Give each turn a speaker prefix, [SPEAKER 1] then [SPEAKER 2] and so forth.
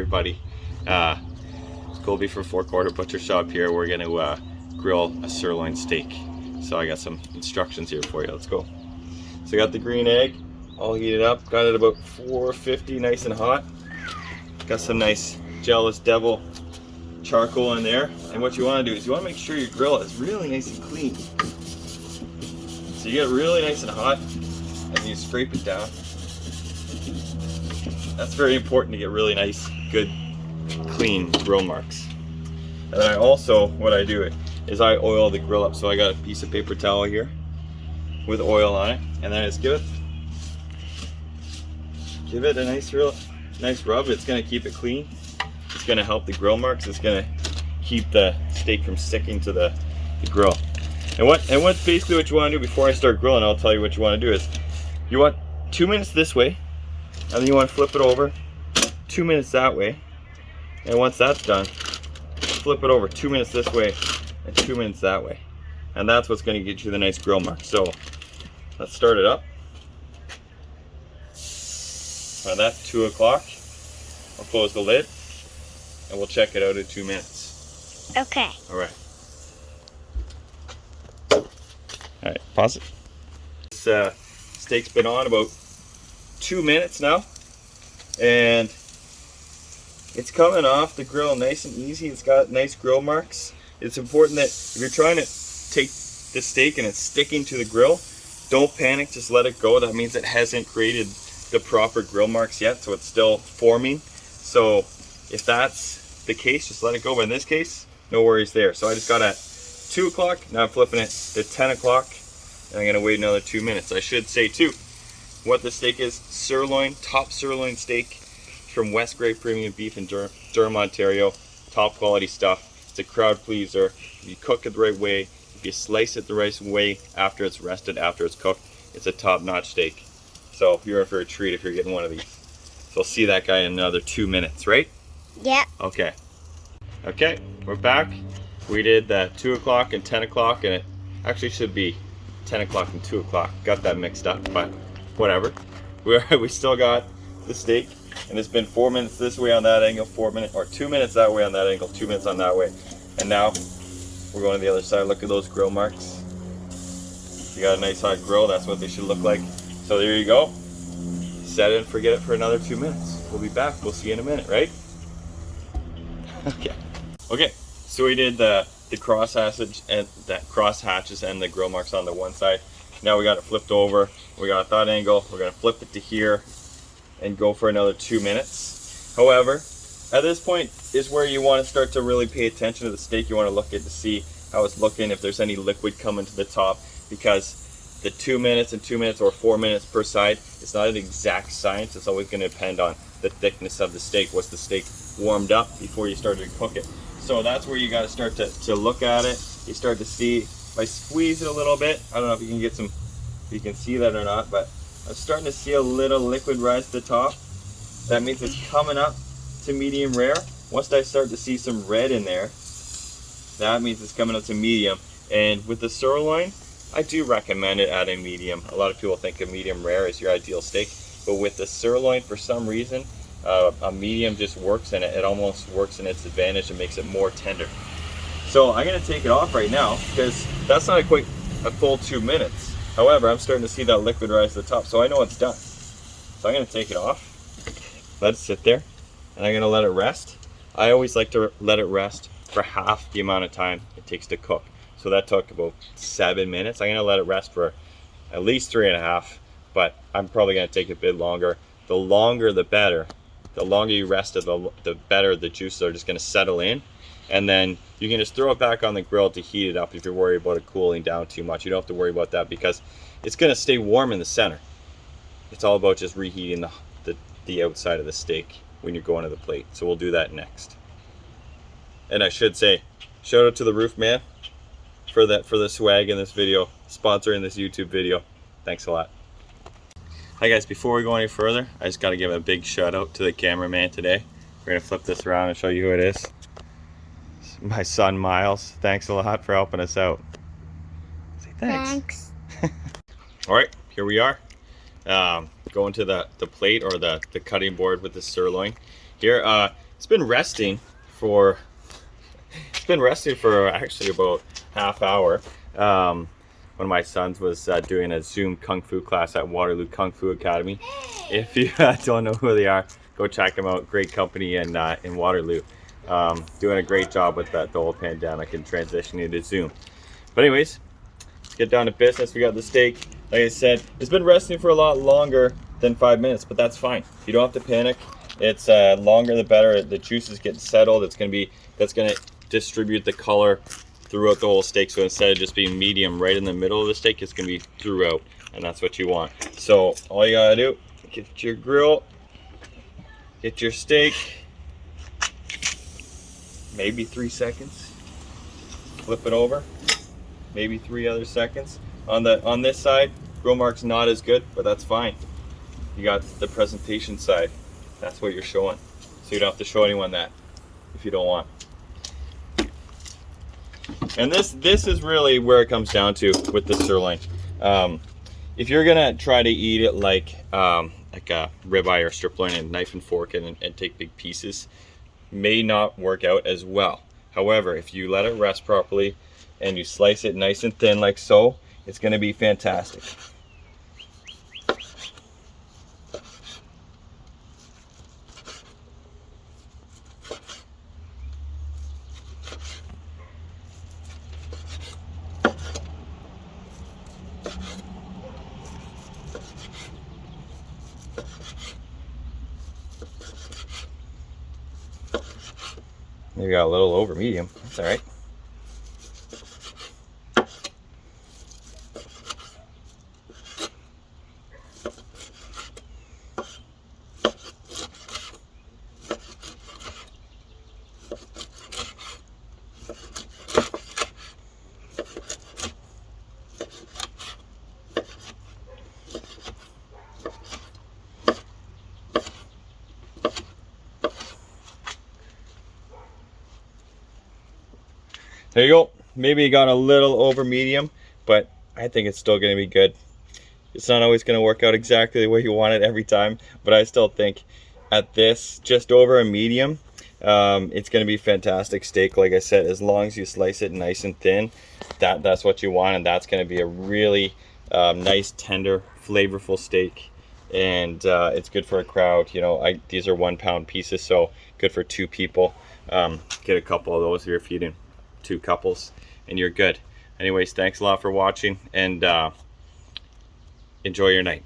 [SPEAKER 1] everybody. It's Colby from Four Quarter Butcher Shop here. We're gonna grill a sirloin steak. So I got some instructions here for you. Let's go. So I got the green egg all heated up. Got it about 450, nice and hot. Got some nice Jealous Devil charcoal in there. And what you want to do is you want to make sure your grill is really nice and clean. So you get it really nice and hot, and you scrape it down. That's very important to get really nice, good, clean grill marks. And then I also, what I do is I oil the grill up. So I got a piece of paper towel here with oil on it, and then I just give it a nice rub. It's gonna keep it clean. It's gonna help the grill marks. It's gonna keep the steak from sticking to the grill. And what's basically what you want to do before I start grilling, I'll tell you what you want to do is you want 2 minutes this way, and then you want to flip it over 2 minutes that way. And once that's done, flip it over 2 minutes this way and 2 minutes that way. And that's what's going to get you the nice grill mark. So let's start it up. Now that's 2 o'clock. I'll close the lid and we'll check it out in 2 minutes.
[SPEAKER 2] Okay.
[SPEAKER 1] All right. All right, pause it. This steak's been on about 2 minutes now, and it's coming off the grill nice and easy. It's got nice grill marks. It's important that if you're trying to take the steak and it's sticking to the grill, don't panic, just let it go. That means it hasn't created the proper grill marks yet, so it's still forming. So if that's the case, just let it go. But in this case, no worries there. So I just got at 2 o'clock, now I'm flipping it to 10 o'clock, and I'm gonna wait another 2 minutes. I should say too, what the steak is: sirloin, top sirloin steak from West Grade Premium Beef in Durham, Ontario. Top quality stuff. It's a crowd pleaser. If you cook it the right way, if you slice it the right way after it's rested, after it's cooked, it's a top-notch steak. So you're in for a treat if you're getting one of these. So I'll see that guy in another 2 minutes, right?
[SPEAKER 2] Yeah.
[SPEAKER 1] Okay. Okay, we're back. We did the 2 o'clock and 10 o'clock, and it actually should be 10 o'clock and 2 o'clock. Got that mixed up, but whatever. We still got the steak, and it's been 4 minutes this way on that angle, 4 minutes, or 2 minutes that way on that angle, 2 minutes on that way. And now we're going to the other side. Look at those grill marks. You got a nice hot grill, that's what they should look like. So there you go. Set it and forget it for another 2 minutes. We'll be back. We'll see you in a minute, right? Okay. Okay. So we did the cross hatches and the grill marks on the one side. Now we got it flipped over. We got that angle. We're gonna flip it to here and go for another 2 minutes. However, at this point is where you want to start to really pay attention to the steak. You want to look at to see how it's looking, if there's any liquid coming to the top, because the 2 minutes and 2 minutes or 4 minutes per side, it's not an exact science. It's always going to depend on the thickness of the steak. Was the steak warmed up before you started to cook it? So that's where you got to start to look at it. You start to see, if I squeeze it a little bit, I don't know if you can get some, if you can see that or not, but I'm starting to see a little liquid rise to the top. That means it's coming up to medium rare. Once I start to see some red in there, that means it's coming up to medium. And with the sirloin, I do recommend it at a medium. A lot of people think a medium rare is your ideal steak, but with the sirloin, for some reason, a medium just works, and it almost works in its advantage and makes it more tender. So I'm going to take it off right now because that's not quite a full 2 minutes. However, I'm starting to see that liquid rise to the top, so I know it's done. So I'm going to take it off, let it sit there, and I'm going to let it rest. I always like to let it rest for half the amount of time it takes to cook. So that took about 7 minutes. I'm going to let it rest for at least 3.5, but I'm probably going to take a bit longer. The longer the better. The longer you rest it, the better the juices are just going to settle in. And then you can just throw it back on the grill to heat it up if you're worried about it cooling down too much. You don't have to worry about that because it's going to stay warm in the center. It's all about just reheating the outside of the steak when you're going to the plate. So we'll do that next. And I should say, shout out to the Roof Man for the swag in this video, sponsoring this YouTube video. Thanks a lot. Hi guys, before we go any further, I just got to give a big shout out to the cameraman today. We're going to flip this around and show you who it is. It's my son Miles. Thanks a lot for helping us out. Say thanks. All right, here we are. Going to the plate or the cutting board with the sirloin. Here, It's been resting for actually about half hour. One of my sons was doing a Zoom Kung Fu class at Waterloo Kung Fu Academy. If you don't know who they are, go check them out. Great company in Waterloo. Doing a great job with the whole pandemic and transitioning to Zoom. But anyways, let's get down to business. We got the steak. Like I said, it's been resting for a lot longer than 5 minutes, but that's fine. You don't have to panic. It's longer the better. The juices get settled. That's gonna distribute the color throughout the whole steak. So instead of just being medium right in the middle of the steak, it's gonna be throughout, and that's what you want. So all you gotta do, get your grill, get your steak, maybe 3 seconds, flip it over, maybe 3 other seconds. On this side, grill mark's not as good, but that's fine. You got the presentation side. That's what you're showing. So you don't have to show anyone that if you don't want. And this is really where it comes down to with the sirloin. If you're gonna try to eat it like a ribeye or strip loin and knife and fork and take big pieces, may not work out as well. However, if you let it rest properly and you slice it nice and thin like so, it's gonna be fantastic. Maybe got a little over medium. That's all right. There you go. Maybe you got a little over medium, but I think it's still going to be good. It's not always going to work out exactly the way you want it every time, but I still think at this, just over a medium, it's going to be fantastic steak. Like I said, as long as you slice it nice and thin, that's what you want, and that's going to be a really nice, tender, flavorful steak. And it's good for a crowd. You know, these are 1 pound pieces, so good for 2 people. Get a couple of those if you're feeding 2 couples and you're good. Anyways, thanks a lot for watching, and enjoy your night.